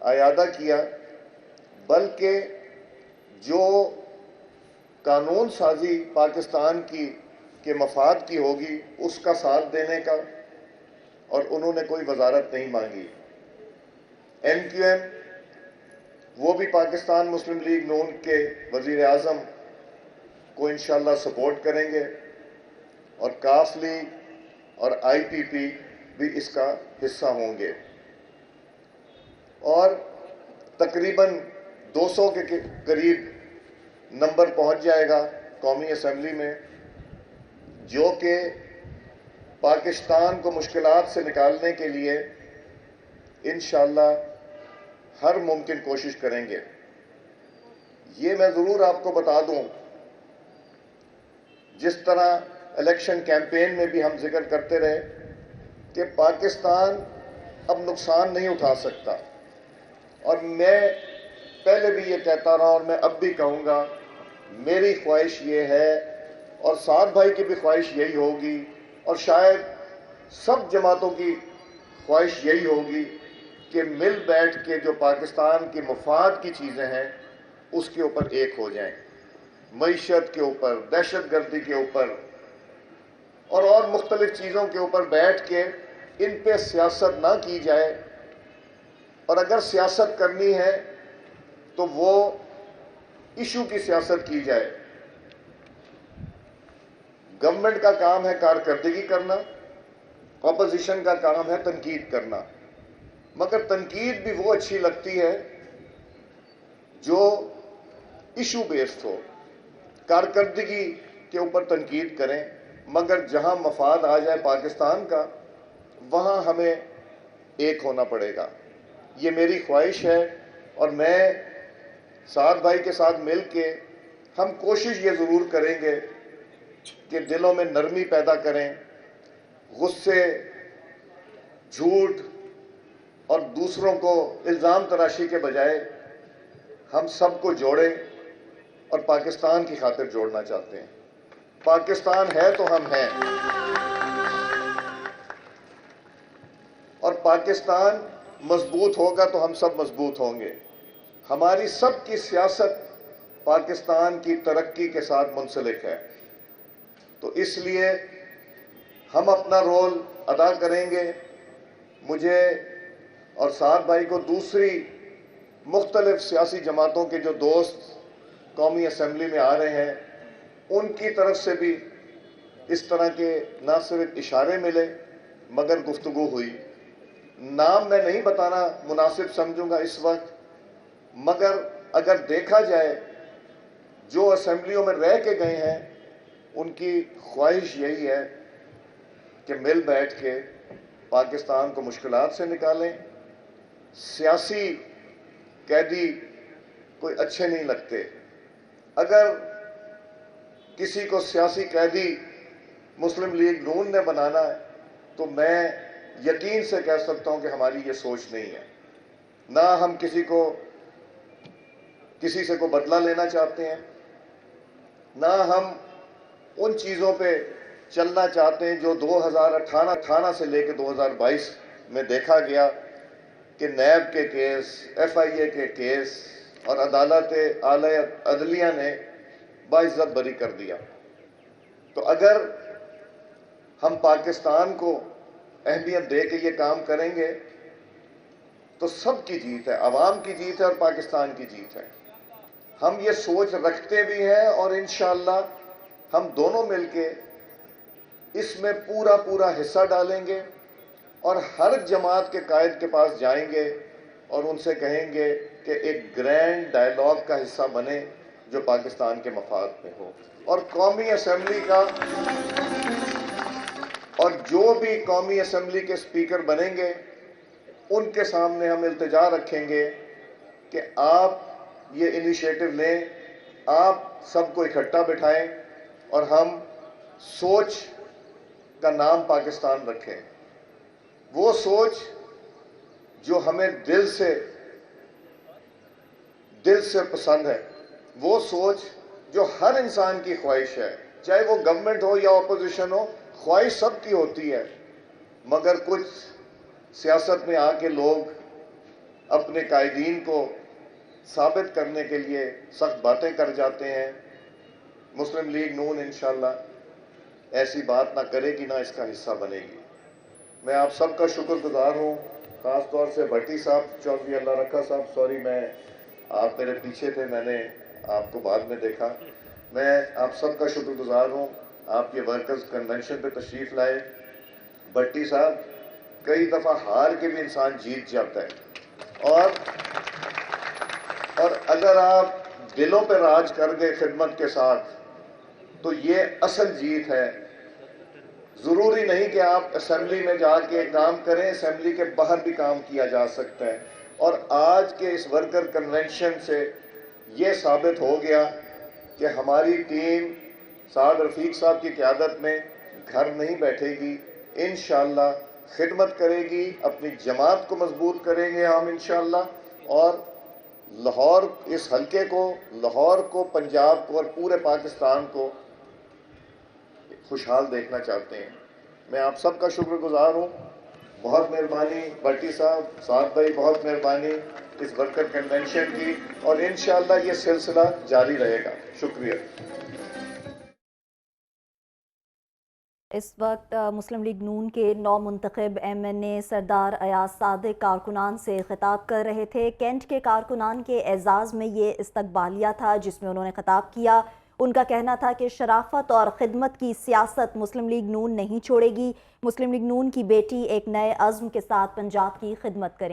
اعادہ کیا، بلکہ جو قانون سازی پاکستان کی کے مفاد کی ہوگی اس کا ساتھ دینے کا، اور انہوں نے کوئی وزارت نہیں مانگی۔ ایم کیو ایم وہ بھی پاکستان مسلم لیگ نون کے وزیر اعظم کو انشاءاللہ سپورٹ کریں گے، اور کاف لیگ اور آئی پی پی بھی اس کا حصہ ہوں گے، اور تقریباً 200 کے قریب نمبر پہنچ جائے گا قومی اسمبلی میں، جو کہ پاکستان کو مشکلات سے نکالنے کے لیے انشاءاللہ ہر ممکن کوشش کریں گے۔ یہ میں ضرور آپ کو بتا دوں، جس طرح الیکشن کیمپین میں بھی ہم ذکر کرتے رہے کہ پاکستان اب نقصان نہیں اٹھا سکتا، اور میں پہلے بھی یہ کہتا رہا اور میں اب بھی کہوں گا، میری خواہش یہ ہے اور سعد بھائی کی بھی خواہش یہی ہوگی، اور شاید سب جماعتوں کی خواہش یہی ہوگی کہ مل بیٹھ کے جو پاکستان کے مفاد کی چیزیں ہیں اس کے اوپر ایک ہو جائیں، معیشت کے اوپر، دہشت گردی کے اوپر اور مختلف چیزوں کے اوپر بیٹھ کے ان پہ سیاست نہ کی جائے، اور اگر سیاست کرنی ہے تو وہ ایشو کی سیاست کی جائے۔ گورنمنٹ کا کام ہے کارکردگی کرنا، اپوزیشن کا کام ہے تنقید کرنا، مگر تنقید بھی وہ اچھی لگتی ہے جو ایشو بیسڈ ہو۔ کارکردگی کے اوپر تنقید کریں، مگر جہاں مفاد آ جائے پاکستان کا وہاں ہمیں ایک ہونا پڑے گا۔ یہ میری خواہش ہے، اور میں سعد بھائی کے ساتھ مل کے ہم کوشش یہ ضرور کریں گے کہ دلوں میں نرمی پیدا کریں، غصے، جھوٹ اور دوسروں کو الزام تراشی کے بجائے ہم سب کو جوڑیں، اور پاکستان کی خاطر جوڑنا چاہتے ہیں۔ پاکستان ہے تو ہم ہیں، اور پاکستان مضبوط ہوگا تو ہم سب مضبوط ہوں گے۔ ہماری سب کی سیاست پاکستان کی ترقی کے ساتھ منسلک ہے، تو اس لیے ہم اپنا رول ادا کریں گے۔ مجھے اور سعد بھائی کو دوسری مختلف سیاسی جماعتوں کے جو دوست قومی اسمبلی میں آ رہے ہیں ان کی طرف سے بھی اس طرح کے نہ صرف اشارے ملے مگر گفتگو ہوئی۔ نام میں نہیں بتانا مناسب سمجھوں گا اس وقت، مگر اگر دیکھا جائے جو اسمبلیوں میں رہ کے گئے ہیں ان کی خواہش یہی ہے کہ مل بیٹھ کے پاکستان کو مشکلات سے نکالیں۔ سیاسی قیدی کوئی اچھے نہیں لگتے۔ اگر کسی کو سیاسی قیدی مسلم لیگ نون نے بنانا ہے تو میں یقین سے کہہ سکتا ہوں کہ ہماری یہ سوچ نہیں ہے۔ نہ ہم کسی سے کوئی بدلہ لینا چاہتے ہیں، نہ ہم ان چیزوں پہ چلنا چاہتے ہیں جو 2018 سے لے کے 2022 میں دیکھا گیا کہ نیب کے کیس، ایف آئی اے کے کیس اور عدالت اعلیٰ عدلیہ نے باعزت بری کر دیا۔ تو اگر ہم پاکستان کو اہمیت دے کے یہ کام کریں گے تو سب کی جیت ہے، عوام کی جیت ہے اور پاکستان کی جیت ہے۔ ہم یہ سوچ رکھتے بھی ہیں، اور انشاءاللہ ہم دونوں مل کے اس میں پورا حصہ ڈالیں گے، اور ہر جماعت کے قائد کے پاس جائیں گے اور ان سے کہیں گے کہ ایک گرینڈ ڈائیلاگ کا حصہ بنے جو پاکستان کے مفاد میں ہو، اور قومی اسمبلی کا، اور جو بھی قومی اسمبلی کے اسپیکر بنیں گے ان کے سامنے ہم التجا رکھیں گے کہ آپ یہ انیشیٹو لیں، آپ سب کو اکٹھا بٹھائیں اور ہم سوچ کا نام پاکستان رکھیں۔ وہ سوچ جو ہمیں دل سے پسند ہے، وہ سوچ جو ہر انسان کی خواہش ہے، چاہے وہ گورنمنٹ ہو یا اپوزیشن ہو، خواہش سب کی ہوتی ہے، مگر کچھ سیاست میں آ کے لوگ اپنے قائدین کو ثابت کرنے کے لیے سخت باتیں کر جاتے ہیں. مسلم لیگ نون انشاءاللہ ایسی بات نہ کرے گی، نہ اس کا حصہ بنے گی. میں آپ سب کا شکر گزار ہوں، خاص طور سے بھٹی صاحب، چودھری اللہ رکھا صاحب، سوری میں آپ میرے پیچھے تھے، میں نے آپ کو بعد میں دیکھا. میں آپ سب کا شکر گزار ہوں، آپ یہ ورکرز کنونشن پہ تشریف لائے. بھٹی صاحب، کئی دفعہ ہار کے بھی انسان جیت جاتا ہے، اور اگر آپ دلوں پہ راج کر گئے خدمت کے ساتھ تو یہ اصل جیت ہے. ضروری نہیں کہ آپ اسمبلی میں جا کے کام کریں، اسمبلی کے باہر بھی کام کیا جا سکتا ہے. اور آج کے اس ورکر کنونشن سے یہ ثابت ہو گیا کہ ہماری ٹیم سعد رفیق صاحب کی قیادت میں گھر نہیں بیٹھے گی، انشاءاللہ خدمت کرے گی، اپنی جماعت کو مضبوط کریں گے ہم انشاءاللہ. اور لاہور، اس حلقے کو، لاہور کو، پنجاب کو اور پورے پاکستان کو خوشحال دیکھنا چاہتے ہیں. میں آپ سب کا شکر گزار ہوں. بہت مہربانی بھٹی صاحب، سعد بھائی، بہت مہربانی اس ورکر کنونشن کی، اور انشاءاللہ یہ سلسلہ جاری رہے گا. شکریہ. اس وقت مسلم لیگ نون کے نو منتخب ایم این اے سردار ایاز صادق کارکنان سے خطاب کر رہے تھے. کینٹ کے کارکنان کے اعزاز میں یہ استقبالیہ تھا جس میں انہوں نے خطاب کیا. ان کا کہنا تھا کہ شرافت اور خدمت کی سیاست مسلم لیگ نون نہیں چھوڑے گی. مسلم لیگ نون کی بیٹی ایک نئے عزم کے ساتھ پنجاب کی خدمت کریں